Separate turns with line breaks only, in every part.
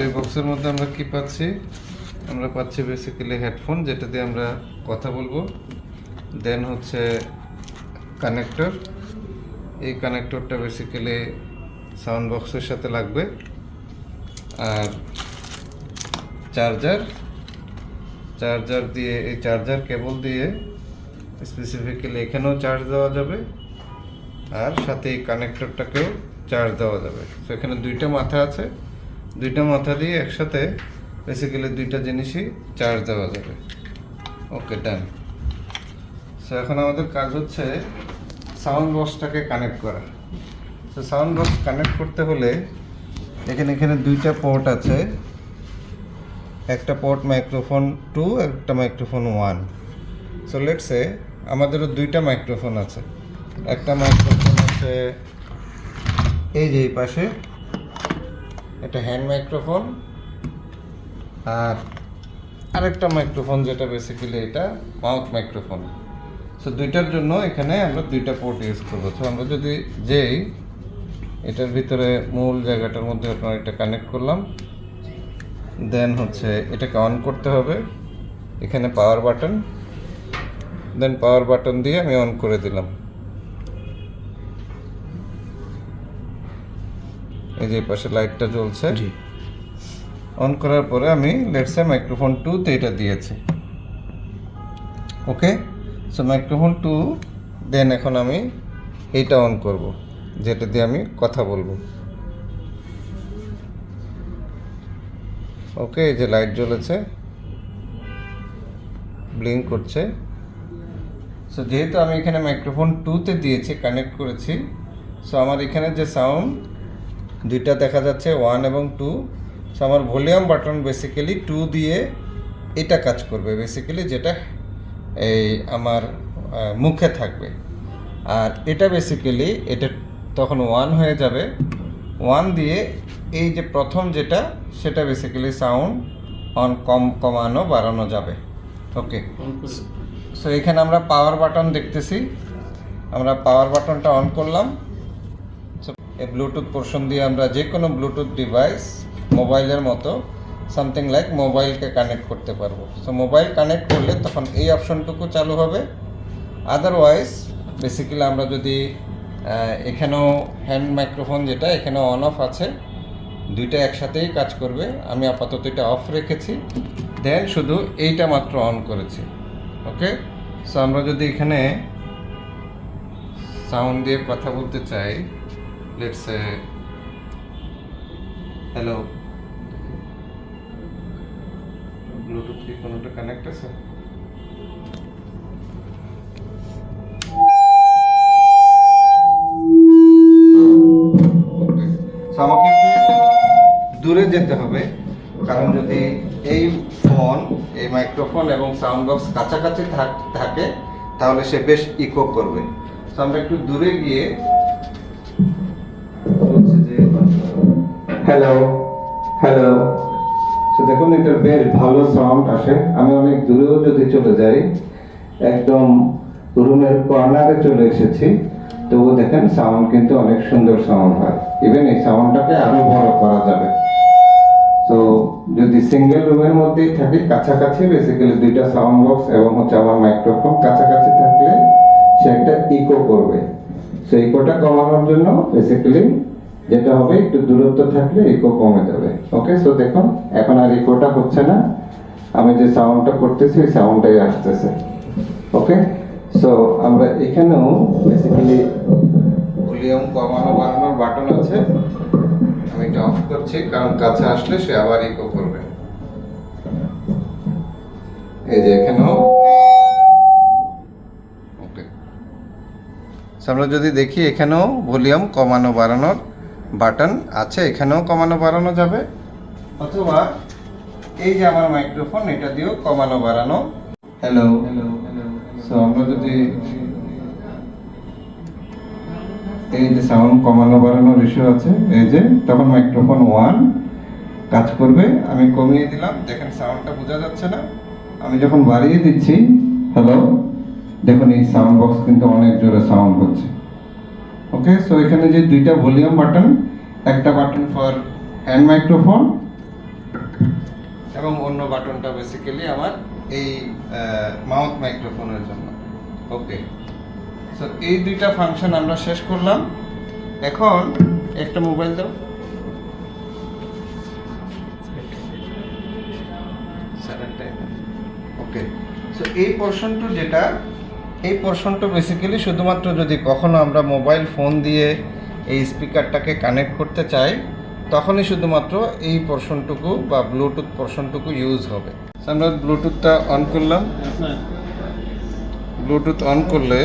এই বক্সের মধ্যে আমরা কি পাচ্ছি? আমরা পাচ্ছি বেসিক্যালি হেডফোন, যেটা দিয়ে আমরা কথা বলবো। দেন হচ্ছে কানেক্টর। এই কানেক্টরটা বেসিক্যালি সাউন্ড বক্সের সাথে লাগবে। আর চার্জার দিয়ে, এই চার্জার কেবল দিয়ে স্পেসিফিক্যালি এখানেও চার্জ দেওয়া যাবে, আর সাথে এই কানেক্টরটাকেও চার্জ দেওয়া যাবে। তো এখানে দুইটা মাথা আছে, দুইটা মাথা দিয়ে একসাথে বেসিক্যালি দুইটা জিনিসই চার্জ দেওয়া যাবে। ওকে, ডান। সো এখন আমাদের কাজ হচ্ছে সাউন্ড বক্সটাকে কানেক্ট করা। তো সাউন্ড বক্স কানেক্ট করতে হলে এখানে দুইটা পোর্ট আছে, একটা পোর্ট মাইক্রোফোন 2, একটা মাইক্রোফোন 1। সো লেটস সে আমাদেরও দুইটা মাইক্রোফোন আছে। একটা মাইক্রোফোন আছে এই যে এই পাশে, এটা হ্যান্ড মাইক্রোফোন, আর আরেকটা মাইক্রোফোন যেটা বেসিক্যালি এটা মাউথ মাইক্রোফোন। সো দুইটার জন্য এখানে আমরা দুইটা পোর্ট ইউজ করবো। তো আমরা যদি যেই এটার ভিতরে মূল জায়গাটার মধ্যে আপনার এটা কানেক্ট করলাম, দেন হচ্ছে এটাকে অন করতে হবে। এখানে পাওয়ার বাটন, দেন পাওয়ার বাটন দিয়ে আমি অন করে দিলাম। এই যে পাশে লাইটটা জ্বলছে। অন করার পরে আমি লেটস সে মাইক্রোফোন 2তে এটা দিয়েছি। ওকে, সো মাইক্রোফোন 2, দেন এখন আমি এইটা অন করব, যেটা দিয়ে আমি কথা বলবো। ওকে, এই যে লাইট জ্বলেছে, ব্লিঙ্ক করছে। সো যেহেতু আমি এখানে মাইক্রোফোন 2তে দিয়েছি, কানেক্ট করেছি, সো আমার এখানে যে সাউন্ড দুইটা দেখা যাচ্ছে 1 এবং 2। সো আমার ভলিউম বাটন বেসিক্যালি 2 দিয়ে এটা কাজ করবে বেসিক্যালি, যেটা এই আমার মুখে থাকবে। আর এটা বেসিক্যালি এটা তখন 1 হয়ে যাবে। 1 দিয়ে এই যে প্রথম যেটা, সেটা বেসিক্যালি সাউন্ড অন কমানো বাড়ানো যাবে। ওকে, সো এখানে আমরা পাওয়ার বাটন দেখতেছি। আমরা পাওয়ার বাটনটা অন করলাম। সো এই ব্লুটুথ পোর্শন দিয়ে আমরা যে কোনো ব্লুটুথ ডিভাইস, মোবাইলের মতো সামথিং লাইক মোবাইলকে কানেক্ট করতে পারবো। সো মোবাইল কানেক্ট করলে তখন এই অপশনটুকু চালু হবে। আদারওয়াইজ বেসিক্যালি আমরা যদি এখানেও হ্যান্ড মাইক্রোফোন যেটা, এখানেও অন অফ আছে, দুইটা একসাথেই কাজ করবে। আমি আপাতত এটা অফ রেখেছি, দেন শুধু এইটা মাত্র অন করেছি। ওকে, সো আমরা যদি এখানে সাউন্ড দিয়ে কথা বলতে চাই, লেটস সে হ্যালো। ব্লুটুথ কি কোনোটা কানেক্ট আছে? আমাকে দূরে যেতে হবে, কারণ যদি এই ফোন, এই মাইক্রোফোন এবং সাউন্ড বক্স কাছাকাছি থাকে তাহলে সে বেশ ইকো করবে। তো আমরা একটু দূরে গিয়ে বলছি যে হ্যালো হ্যালো। তো দেখুন এটার বেশ ভালো সাউন্ড আসে। আমি অনেক দূরেও যদি চলে যাই, একদম রুমের কর্নারে চলে এসেছি, তবুও দেখেন সাউন্ড কিন্তু অনেক সুন্দর সাউন্ড হয়। ইভেন এই সাউন্ডটাকে আরো বড় করা যাবে। তো যদি সিঙ্গেল রুমের মধ্যেই থাকি, কাছাকাছি বেসিক্যালি দুইটা সাউন্ড বক্স এবং হচ্ছে আমার মাইক্রোফোন কাছাকাছি থাকলে সে একটা ইকো করবে। সো ইকোটা কমানোর জন্য বেসিক্যালি যেটা হবে, একটু দূরত্ব থাকলে ইকো কমে যাবে। ওকে, সো দেখুন এখন আর ইকোটা হচ্ছে না, আমি যে সাউন্ডটা করতেছি ওই সাউন্ডটাই আসতেছে। ওকে, সো আমরা এখানেও বেসিক্যালি ভলিউম কমানো বাড়ানোর বাটন আছে। আমি এটা অফ করছি, কারণ কাছে আসলে সে আবার ইকো করবে। এই যে এখানেও। ওকে, আমরা যদি দেখি এখানেও ভলিউম কমানো বাড়ানোর বাটন আছে, এখানেও কমানো বাড়ানো যাবে, অথবা এই যে আমার মাইক্রোফোন, এটা দিয়েও কমানো বাড়ানো। Hello hello hello. সো আমরা যদি এই যে সাউন্ড কমানো বাড়ানোর ইস্যু আছে, এই যে তখন মাইক্রোফোন 1 কাজ করবে। আমি কমিয়ে দিলাম, দেখেন সাউন্ডটা বোঝা যাচ্ছে না। আমি যখন বাড়িয়ে দিচ্ছি হ্যালো, দেখুন এই সাউন্ড বক্স কিন্তু অনেক জোরে সাউন্ড হচ্ছে। ওকে, সো এখানে যে দুইটা ভলিউম বাটন, একটা বাটন ফর হ্যান্ড মাইক্রোফোন এবং অন্য বাটনটা বেসিক্যালি আমার এই মাউথ মাইক্রোফোনের জন্য। ওকে, সো এই দুইটা ফাংশন আমরা শেষ করলাম। এখন একটা মোবাইল দাও। ওকে, সো এই পোর্শনটা যেটা, এই পোর্শনটা বেসিক্যালি শুধুমাত্র যদি কখনো আমরা মোবাইল ফোন দিয়ে এই স্পিকারটাকে কানেক্ট করতে চাই তখনই শুধুমাত্র এই পোর্শনটুকু বা ব্লুটুথ পোর্শনটুকু ইউজ হবে। আমরা ব্লুটুথটা অন করলাম। ব্লুটুথ অন করলে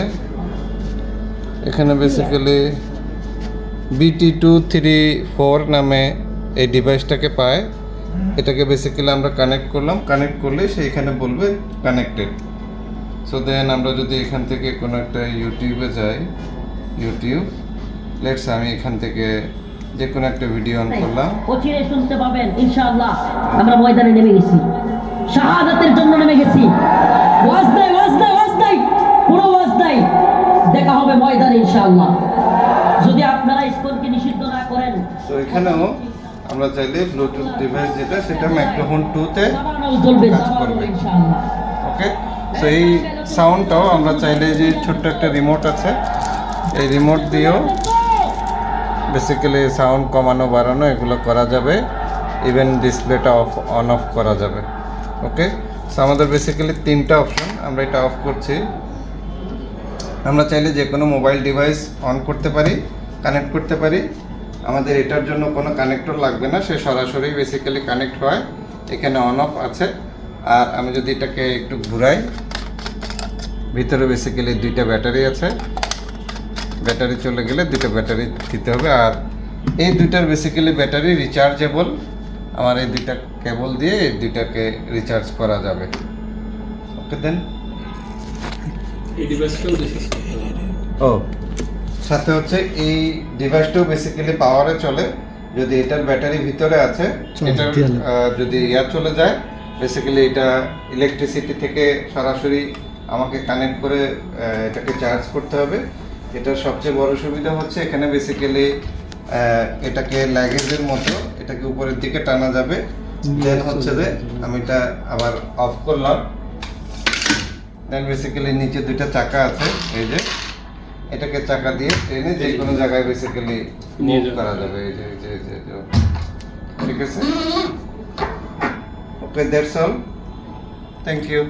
এখানে বেসিক্যালি BT234 নামে এই ডিভাইসটাকে পায়। এটাকে বেসিক্যালি আমরা কানেক্ট করলাম। কানেক্ট করলে সেইখানে বলবে কানেক্টেড। সো দেন আমরা যদি এখান থেকে কোনো একটা ইউটিউবে যাই, ইউটিউব লেটস, আমি এখান থেকে যে কোনো একটা ভিডিও অন করলাম।
অচিরে শুনতে পাবেন ইনশাআল্লাহ। আমরা ময়দানে নেমে গেছি, শাহাদাতের জন্য নেমে গেছি। ওয়াজ নাই, ওয়াজ নাই, ওয়াজ নাই, পুরো ওয়াজ নাই। দেখা হবে ময়দানে ইনশাআল্লাহ, যদি আপনারা ইসকনকে নিষিদ্ধ না করেন।
তো এখানেও আমরা চাইলে ব্লুটুথ ডিভাইস যেটা, সেটা মাইক্রোফোন 2-তে
চলবে
কাজ করবে।
ইনশাআল্লাহ।
ওকে, সো এই সাউন্ডটাও আমরা চাইলে, যে ছোট্ট একটা রিমোট আছে, এই রিমোট দিয়েও বেসিক্যালি সাউন্ড কমানো বাড়ানো এগুলো করা যাবে। ইভেন ডিসপ্লেটা অন অফ করা যাবে। ওকে, সো আমাদের বেসিক্যালি 3টা অপশন। আমরা এটা অফ করছি। আমরা চাইলে যে কোনো মোবাইল ডিভাইস অন করতে পারি, কানেক্ট করতে পারি। আমাদের এটার জন্য কোনো কানেক্টর লাগবে না, সে সরাসরি বেসিক্যালি কানেক্ট হয়। এখানে অন অফ আছে। আর আমি যদি এটাকে একটু ঘুরাই, ভিতরে বেসিক্যালি 2টা ব্যাটারি আছে। ব্যাটারি চলে গেলে 2টা ব্যাটারি দিতে হবে। আর এই 2টার বেসিক্যালি ব্যাটারি রিচার্জেবল। আমার এই 2টা কেবল দিয়ে এই 2টাকে রিচার্জ করা যাবে। ওকে, দেন ও সাথে হচ্ছে এই ডিভাইসটাও বেসিক্যালি পাওয়ারে চলে। যদি এটার ব্যাটারি ভিতরে আছে, এটার যদি চলে যায়, বেসিক্যালি এটা ইলেকট্রিসিটি থেকে সরাসরি আমাকে কানেক্ট করে এটাকে চার্জ করতে হবে। এটার সবচেয়ে বড় সুবিধা হচ্ছে এখানে বেসিক্যালি এটাকে ল্যাগেজের মতো এটাকে উপরের দিকে টানা যাবে। দেন হচ্ছে যে আমি এটা আবার অফ করলাম। দেন বেসিক্যালি নিচে 2টা চাকা আছে, এই যে এটাকে চাকা দিয়ে ট্রেনে যে কোনো জায়গায় বেসিক্যালি মুভ করা যাবে। এই যে ঠিক আছে। Okay, that's all. Thank you.